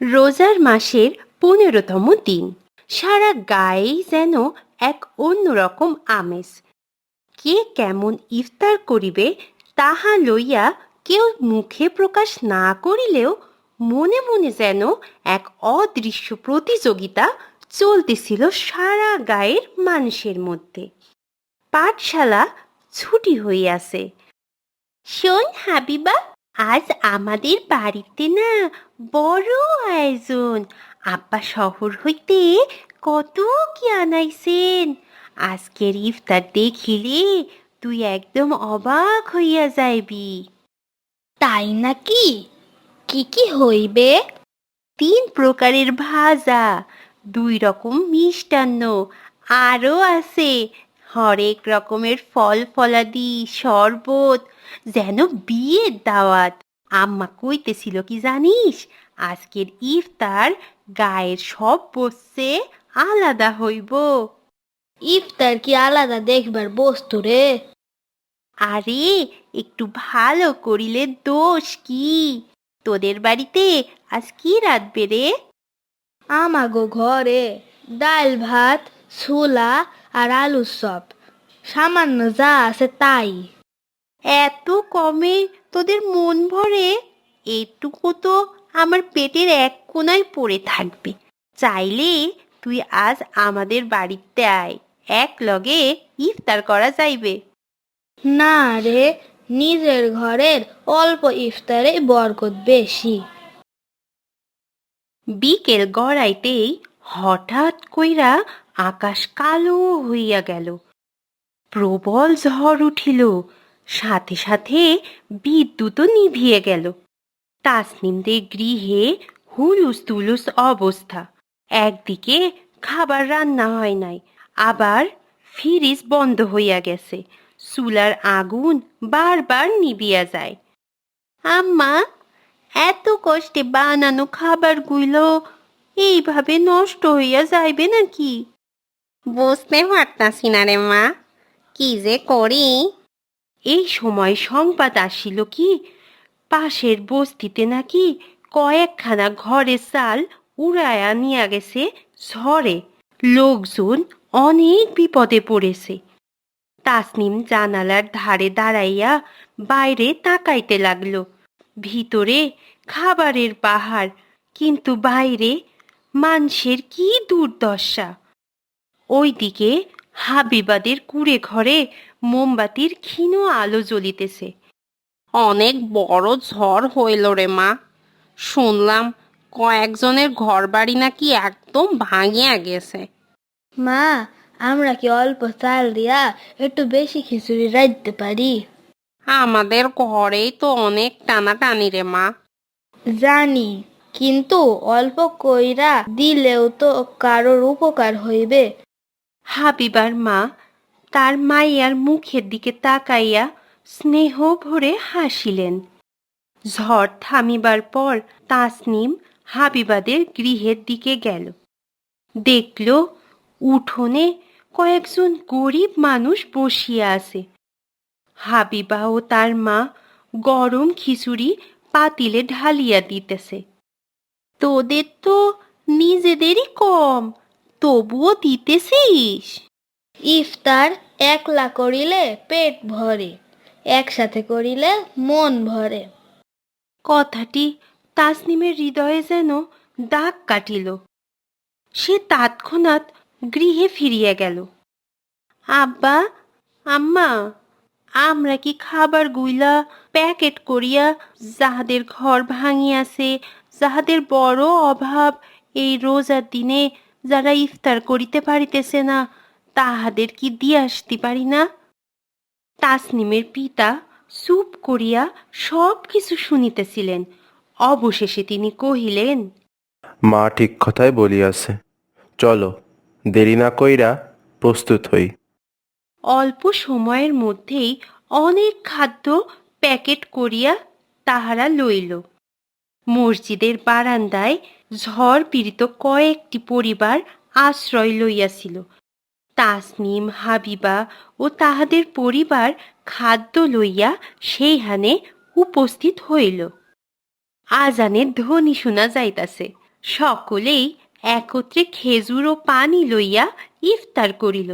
রোজার মাসের ১৫তম দিন। সারা গায়েই যেন এক অন্যরকম আমেজ। কে কেমন ইফতার করিবে তাহা লইয়া কেউ মুখে প্রকাশ না করিলেও মনে মনে যেন এক অদৃশ্য প্রতিযোগিতা চলতেছিল সারা গায়ের মানুষের মধ্যে। পাঠশালা ছুটি হইয়াছে। শোন হাবিবা, আজ আমাদের বাড়িতে না বড় আয়োজন। আব্বা শহর হইতে কত কি আনাইছেন। আজকের ইফতার দেখিলে তুই একদম অবাক হইয়া যাইবি। তাই নাকি? কি কি হইবে? ৩ প্রকারের ভাজা, ২ রকম মিষ্টান্ন, আরও আছে হরেক রকমের ফল ফলাদি, শরবত, যেন বিয়ের দাওয়াত। আম্মা কইতেছিল কি জানিস, আজকের ইফতার গায়ের সব বসছে আলাদা হইব। ইফতার কি আলাদা দেখবার বস্তু রে? আরে একটু ভালো করিলে দোষ কি? তোদের বাড়িতে আজ কি রাঁধবে রে? আমাগো ঘরে ডাল ভাত, ছোলা আর আলুর চপ, সামান্য যা আছে তাই। এত কমে তোদের মন ভরে? এটুকু তো আমার পেটের এক কোণায় পড়ে থাকবে। চাইলে তুই আজ আমাদের বাড়িতে আয়, এক লগে ইফতার করা যাইবে। না রে, নিজের ঘরের অল্প ইফতারে বরকত বেশি। বিকেল গড়াইতেই হঠাৎ কইরা আকাশ কালো হইয়া গেল। প্রবল ঝড় উঠিল, সাথে সাথে বিদ্যুৎও নিভিয়ে গেল। তাসনিমদের গৃহে হুলুস তুলুস অবস্থা। একদিকে খাবার রান্না হয় নাই, আবার ফ্রিজ বন্ধ হইয়া গেছে। চুলার আগুন বারবার নিবিয়া যায়। আম্মা, এত কষ্টে বানানো খাবারগুলো এইভাবে নষ্ট হইয়া যাইবে নাকি? বুঝতে পারতাছি না রে মা, কি যে করি। এই সময় সংবাদ আসিল কি, পাশের বস্তিতে নাকি কয়েকখানা ঘরের চাল উড়াইয়া নিয়া গেছে ঝড়ে। লোকজন অনেক বিপদে পড়েছে। তাসনিম জানালার ধারে দাঁড়াইয়া বাইরে তাকাইতে লাগলো। ভিতরে খাবারের বাহার, কিন্তু বাইরে মানুষের কি দুর্দশা। ওইদিকে হাবিবাদের কুঁড়ে ঘরে মোমবাতির ক্ষীণ আলো জ্বলিতেছে। অনেক বড় ঝড় হইল রে মা, শুনলাম কয়েকজনের ঘরবাড়ি নাকি একদম ভাঙিয়া গেছে। মা, আমরা কি অল্প চাল দিয়া একটু বেশি খিচুড়ি রাঁধতে পারি? আমাদের ঘরেই তো অনেক টানাটানি রে মা। জানি, কিন্তু অল্প কইরা দিলেও তো কারোর উপকার হইবে। হাবিবার মা তার মাইয়ার মুখের দিকে তাকাইয়া স্নেহ ভরে হাসিলেন। ঝড় থামিবার পর তাসনিম হাবিবাদের গৃহের দিকে গেল। দেখল উঠোনে কয়েকজন গরিব মানুষ বসিয়া আছে। হাবিবা ও তার মা গরম খিচুড়ি পাতিলে ঢালিয়া দিতেছে। তোদের তো নিজেদেরই কম, তবুও দিতেছিস। ইফতার একলা করিলে পেট ভরে, একসাথে করিলে মন ভরে। কথাটি তাসনিমের হৃদয়ে যেন দাগ কাটিল। সে তৎক্ষণাৎ গৃহে ফিরিয়া গেল। আব্বা, আম্মা, আমরা কি খাবার গুইলা প্যাকেট করিয়া যাহাদের ঘর ভাঙিয়াছে, যাহাদের বড় অভাব, এই রোজার দিনে যারা ইফতার করিতে পারিতেছে না, তাহাদের কি দিয়ে আসতে পারি না? তাসনিমের পিতা চুপ করিয়া সব কিছু শুনিতেছিলেন। অবশেষে তিনি কহিলেন, মা ঠিক কথাই বলিয়াছে, চলো দেরি না কইরা প্রস্তুত হই। অল্প সময়ের মধ্যেই অনেক খাদ্য প্যাকেট করিয়া তাহারা লইল। মসজিদের বারান্দায় ঝড় পীড়িত কয়েকটি পরিবার আশ্রয় লইয়াছিল। তাসনিম, হাবিবা ও তাহাদের পরিবার খাদ্য লইয়া সেইখানে উপস্থিত হইল। আজানের ধ্বনি শোনা যাইতাছে। সকলেই একত্রে খেজুর ও পানি লইয়া ইফতার করিল।